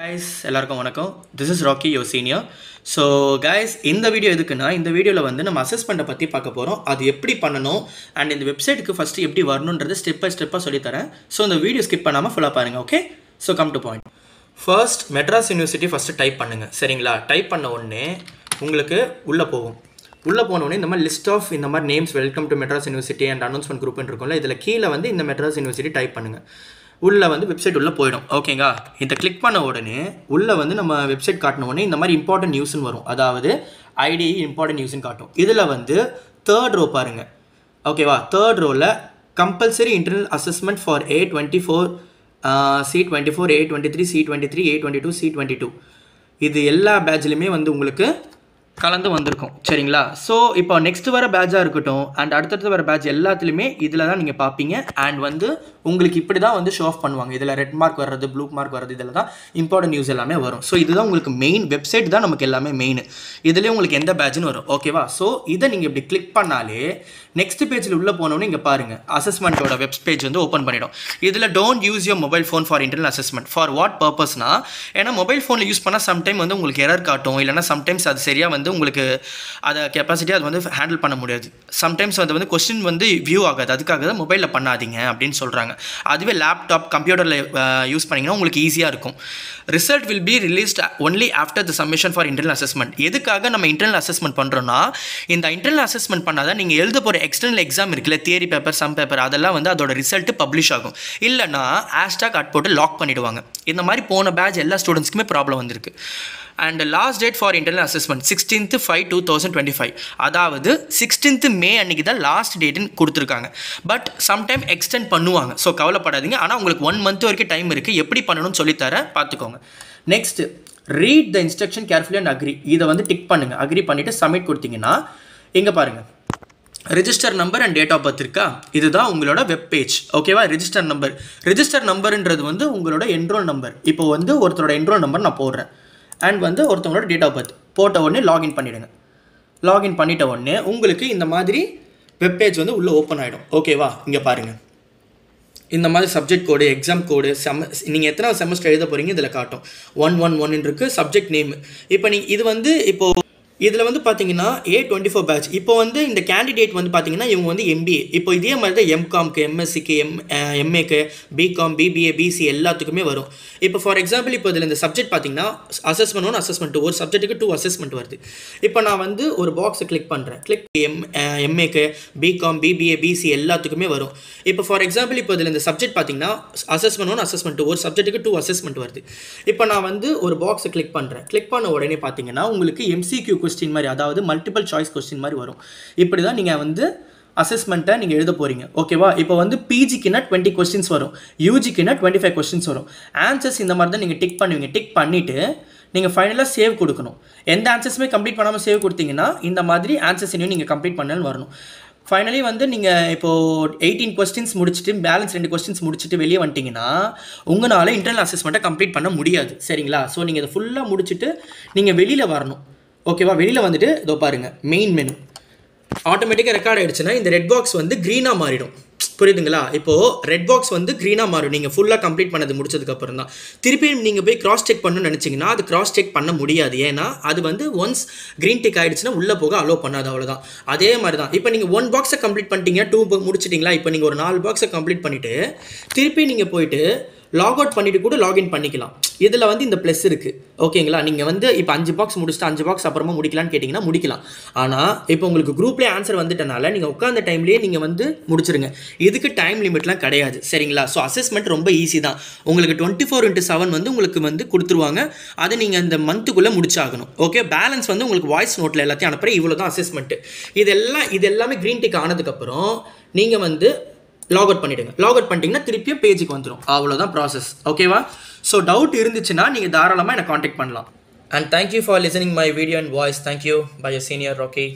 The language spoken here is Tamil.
guys எல்லாருக்கும் வணக்கம். This is Rocky, your senior. So guys, இந்த வீடியோ எதுக்குன்னா இந்த வீடியோவில் வந்து நம்ம அசஸ்மெண்ட்டை பற்றி பார்க்க போகிறோம். அது எப்படி பண்ணணும் அண்ட் இந்த வெப்சைட்டுக்கு ஃபஸ்ட்டு எப்படி வரணுன்றது ஸ்டெப் பை ஸ்டெப்பாக சொல்லித்தரேன். ஸோ இந்த வீடியோ ஸ்கிப் பண்ணாமல் ஃபுல்லாக பாருங்கள். Okay, so come to point. First Madras university first type பண்ணுங்கள். சரிங்களா? டைப் பண்ண உடனே உங்களுக்கு உள்ளே போகும். உள்ளே போனோடனே இந்த மாதிரி லிஸ்ட் ஆஃப் இந்த மாதிரி names welcome to Madras university and announcement குரூப்னு இருக்கும்ல, இதில் கீழே வந்து இந்த மெட்ராஸ் யூனிவர்சிட்டி டைப் பண்ணுங்கள். உள்ளே வந்து வெப்சைட் உள்ளே போயிடும். ஓகேங்களா? இதை கிளிக் பண்ண உடனே உள்ளே வந்து நம்ம வெப்சைட் காட்டின உடனே இந்த மாதிரி இம்பார்ட்டன்ட் நியூஸ்னு வரும். அதாவது ஐடி இம்பார்ட்டன்ட் நியூஸ்னு காட்டும். இதில் வந்து தேர்ட் ரோ பாருங்கள். ஓகேவா? தேர்ட் ரோவில் compulsory internal assessment for A24 C24 A23 C23 A22 C22 இது எல்லா பேட்ச்லையுமே வந்து உங்களுக்கு கலந்து வந்திருக்கும். சரிங்களா? ஸோ இப்போ நெக்ஸ்ட் வர பேட்சாக இருக்கட்டும் அண்ட் அடுத்தடுத்து வர பேட்ச் எல்லாத்துலேயுமே இதில் தான் நீங்கள் பார்ப்பீங்க. அண்ட் வந்து உங்களுக்கு இப்படி தான் வந்து ஷோ ஆஃப் பண்ணுவாங்க. இதில் ரெட் மார்க் வர்றது, ப்ளூ மார்க் வர்றது, இதில் தான் இம்பார்ட்டன்ட் நியூஸ் எல்லாமே வரும். ஸோ இதுதான் உங்களுக்கு மெயின் வெப்சைட் தான் நமக்கு எல்லாமே மெயின். இதுலேயே உங்களுக்கு எந்த பேட்ச்னு வரும். ஓகேவா? ஸோ இதை நீங்கள் இப்படி கிளிக் பண்ணாலே நெக்ஸ்ட் பேஜில் உள்ளே போனோன்னு இங்கே பாருங்கள், அசஸ்மெண்ட்டோட வெப் பேஜ் வந்து ஓப்பன் பண்ணிடும். இதில் don't use your mobile phone for internal assessment. For what பர்பஸ்னா, ஏன்னா மொபைல் ஃபோனில் யூஸ் பண்ணால் சம்டைம் வந்து உங்களுக்கு எரர் காட்டும், இல்லைனா சம்டைம்ஸ் அது சரியாக வந்து உங்களுக்கு அதை கெப்பாசிட்டி அது வந்து ஹேண்டில் பண்ண முடியாது. சம்டைம்ஸ் அது வந்து கொஸ்டின் வந்து வியூ ஆகாது. அதுக்காக தான் மொபைலில் பண்ணாதீங்க அப்படின்னு சொல்கிறாங்க. அதுவே லேப்டாப் கம்ப்யூட்டரில் யூஸ் பண்ணிங்கன்னா உங்களுக்கு ஈஸியாக இருக்கும். Result will be released only after the submission for internal assessment. எதுக்காக நம்ம இன்டர்னல் அசஸ்மெண்ட் பண்ணுறோன்னா, இந்த இன்டர்னல் அசஸ்மெண்ட் பண்ணாதான் நீங்கள் எழுத போகிற எக்ஸ்டர்னல் எக்ஸாம் இருக்குல்ல, தியரி பேப்பர், சம் பேப்பர், அதெல்லாம் வந்து அதோட ரிசல்ட் பப்ளிஷ் ஆகும். இல்லைனா ஹேஷ்டாக் அட் போட்டு லாக் பண்ணிவிடுவாங்க. இந்த மாதிரி போன பேட்ச் எல்லா ஸ்டூடெண்ட்ஸ்க்குமே ப்ராப்ளம் வந்திருக்கு. And last date for internal assessment 16th 5 2025. அதாவது 16th May அன்றைக்கி தான் லாஸ்ட் டேட்டுன்னு கொடுத்துருக்காங்க. பட் சம்டைம் எக்ஸ்டெண்ட் பண்ணுவாங்க. ஸோ கவலைப்படாதீங்க. ஆனால் உங்களுக்கு 1 month வரைக்கும் டைம் இருக்குது. எப்படி பண்ணணும்னு சொல்லித்தரேன், பார்த்துக்கோங்க. Next, read the instruction carefully and agree. இதை வந்து டிக் பண்ணுங்கள். அக்ரி பண்ணிவிட்டு சப்மிட் கொடுத்தீங்கன்னா இங்கே பாருங்கள், register number and date of birth இருக்கா? இதுதான் உங்களோட வெப் பேஜ். ஓகேவா? ரெஜிஸ்டர் நம்பர்ன்றது வந்து உங்களோட என்ரோல் நம்பர். இப்போ வந்து ஒருத்தரோட என்ரோல் நம்பர் நான் போடுறேன் அண்ட் வந்து ஒருத்தவங்களோட டேட் ஆஃப் பர்த் போட்ட உடனே லாகின் பண்ணிவிடுங்க. லாகின் பண்ணிட்ட உடனே உங்களுக்கு இந்த மாதிரி வெப் பேஜ் வந்து உள்ளே ஓப்பன் ஆகிடும். ஓகேவா? இங்கே பாருங்கள், இந்த மாதிரி சப்ஜெக்ட் கோடு, எக்ஸாம் கோடு, நீங்கள் எத்தனை செமஸ்டர் எழுத போகிறீங்க இதில் காட்டும். 111 இருக்குது. Subject name. இப்போ இது வந்து இப்போது இதில் வந்து பார்த்தீங்கன்னா A24 பேட்ச். இப்போ வந்து இந்த கேண்டிடேட் வந்து பார்த்தீங்கன்னா இவங்க வந்து MBA. இப்போ இதே மாதிரி தான் எம்காம்க்கு, எம்எஸ்சிக்கு, எம்ஏக்கு, பிகாம், பிபிஏ, பிசி எல்லாத்துக்குமே வரும். இப்போ ஃபார் எக்ஸாம்பிள் இப்போ இதில் இந்த சப்ஜெக்ட் பார்த்தீங்கன்னா அசஸ்மெண்ட் 1, அசஸ்மெண்ட் 2, ஒரு சப்ஜெக்ட்டுக்கு 2 அசஸ்மெண்ட் வருது. இப்போ நான் வந்து ஒரு பாக்ஸை கிளிக் பண்ணுறேன். கிளிக் எம்ஏக்கு, பிகாம், பிபிஏ, பிசி எல்லாத்துக்குமே வரும். இப்போ ஃபார் எக்ஸாம்பிள் இப்போ இதில் இந்த சப்ஜெக்ட் பார்த்தீங்கன்னா அசஸ்மெண்ட் 1, அசஸ்மெண்ட் 2, ஒரு சப்ஜெக்ட்டுக்கு 2 அசஸ்மெண்ட் வருது. இப்போ நான் வந்து ஒரு பாக்ஸை கிளிக் பண்ணுறேன். கிளிக் பண்ண உடனே பார்த்தீங்கன்னா உங்களுக்கு MCQ கொஸ்டின் மாதிரி, அதாவது மல்டிபிள் சாய்ஸ் கொஸ்டின் மாதிரி வரும். இப்படி தான் நீங்கள் வந்து அசஸ்மெண்ட்டை நீங்கள் எழுத போகிறீங்க. ஓகேவா? இப்போ வந்து பிஜிக்குன்னா 20 கொஸ்டின்ஸ் வரும், யூஜிக்குன்னா 25 கொஸ்டின்ஸ் வரும். ஆன்சர்ஸ் இந்த மாதிரி தான் நீங்கள் டிக் பண்ணுவீங்க. டிக் பண்ணிவிட்டு நீங்கள் ஃபைனலாக சேவ் கொடுக்கணும். எந்த ஆன்சர்ஸுமே கம்ப்ளீட் பண்ணாமல் சேவ் கொடுத்தீங்கன்னா இந்த மாதிரி ஆன்சர்ஸ் இன்னும் நீங்கள் கம்ப்ளீட் பண்ணலன்னு வரணும். ஃபைனலி வந்து நீங்கள் இப்போது 18 கொஸ்டின்ஸ் முடிச்சுட்டு பேலன்ஸ் 2 கொஸ்டின்ஸ் முடிச்சுட்டு வெளியே வந்துட்டிங்கன்னா உங்களால் இன்டர்னல் அசஸ்மெண்ட்டை கம்ப்ளீட் பண்ண முடியாது. சரிங்களா? ஸோ நீங்கள் இதை ஃபுல்லாக முடிச்சுட்டு நீங்கள் வெளியில் வரணும். ஓகேவா? வெளியில் வந்துட்டு இதோ பாருங்கள், மெயின் மெனு ஆட்டோமேட்டிக்காக ரெக்கார்ட் ஆகிடுச்சுன்னா இந்த ரெட் பாக்ஸ் வந்து க்ரீனாக மாறிடும். புரியுதுங்களா? இப்போது ரெட் பாக்ஸ் வந்து க்ரீனாக மாறும் நீங்கள் ஃபுல்லாக கம்ப்ளீட் பண்ணது முடிச்சதுக்கப்புறம் தான். திருப்பியும் நீங்கள் போய் கிராஸ் செக் பண்ணணும்னு நினச்சிங்கன்னா அது கிராஸ் செக் பண்ண முடியாது. ஏன்னா அது வந்து ஒன்ஸ் க்ரீன் டிக் ஆகிடுச்சுன்னா உள்ளே போக அலோவ் பண்ணாது. அவ்வளோதான். அதே மாதிரி தான் இப்போ நீங்கள் 1 பாக்ஸை கம்ப்ளீட் பண்ணிட்டீங்க, 2 முடிச்சிட்டிங்களா? இப்போ நீங்கள் ஒரு 4 பாக்ஸை கம்ப்ளீட் பண்ணிவிட்டு திருப்பி நீங்கள் போயிட்டு லாக் அவுட் பண்ணிவிட்டு கூட லாகின் பண்ணிக்கலாம். இதில் வந்து இந்த ப்ளஸ் இருக்குது. ஓகேங்களா? நீங்கள் வந்து இப்போ 5 பாக்ஸ் முடிச்சுட்டு 5 பாக்ஸ் அப்புறமா முடிக்கலான்னு கேட்டிங்கன்னா முடிக்கலாம். ஆனால் இப்போ உங்களுக்கு குரூப்லேயே ஆன்சர் வந்துட்டனால நீங்கள் உட்காந்த டைம்லேயே நீங்கள் வந்து முடிச்சிருங்க. இதுக்கு டைம் லிமிட்லாம் கிடையாது. சரிங்களா? ஸோ அசஸ்மெண்ட் ரொம்ப ஈஸி தான். உங்களுக்கு 24/7 வந்து உங்களுக்கு வந்து கொடுத்துருவாங்க. அதை நீங்கள் இந்த மந்த்துக்குள்ளே முடிச்சாகணும். ஓகே? பேலன்ஸ் வந்து உங்களுக்கு வாய்ஸ் நோட்டில் எல்லாத்தையும் அனுப்புகிறேன். இவ்வளோ தான் அசஸ்மெண்ட்டு. இது எல்லாமே க்ரீன் டிக் ஆனதுக்கப்புறம் நீங்கள் வந்து லாக் அவுட் பண்ணிவிடுங்க. லாக் அவுட் பண்ணிட்டீங்கன்னா திருப்பியும் பேஜுக்கு வந்துடும். அவ்வளோதான் ப்ராசஸ். ஓகேவா? ஸோ டவுட் இருந்துச்சுன்னா நீங்கள் தாராளமாக என்னை காண்டாக்ட் பண்ணலாம். And thank you for listening my video and voice. Thank you. Bye your senior rakhi.